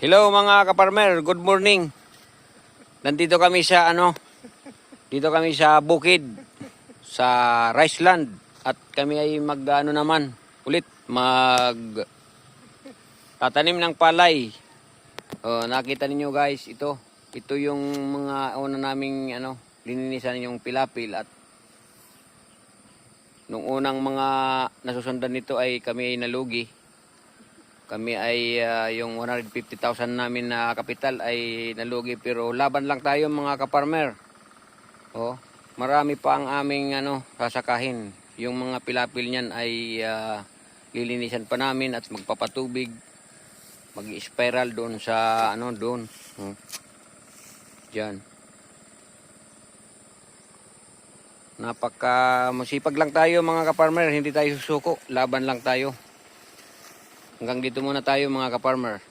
Hello mga kaparmer, good morning. Nandito kami sa dito kami sa bukid sa rice land at kami ay naman ulit tatanim ng palay. Nakita ninyo guys, ito yung mga una naming lininisan yung pilapil at nung unang mga nasusundan nito ay kami ay nalugi. Kami ay yung 150,000 namin na kapital ay nalugi, pero laban lang tayo mga kaparmer. Marami pa ang aming sasakahin. Yung mga pilapil niyan ay lilinisan pa namin at magpapatubig. Mag-spiral doon sa doon. Diyan. Masipag lang tayo mga kaparmer, hindi tayo susuko, laban lang tayo. Hanggang dito muna tayo mga kaparmer.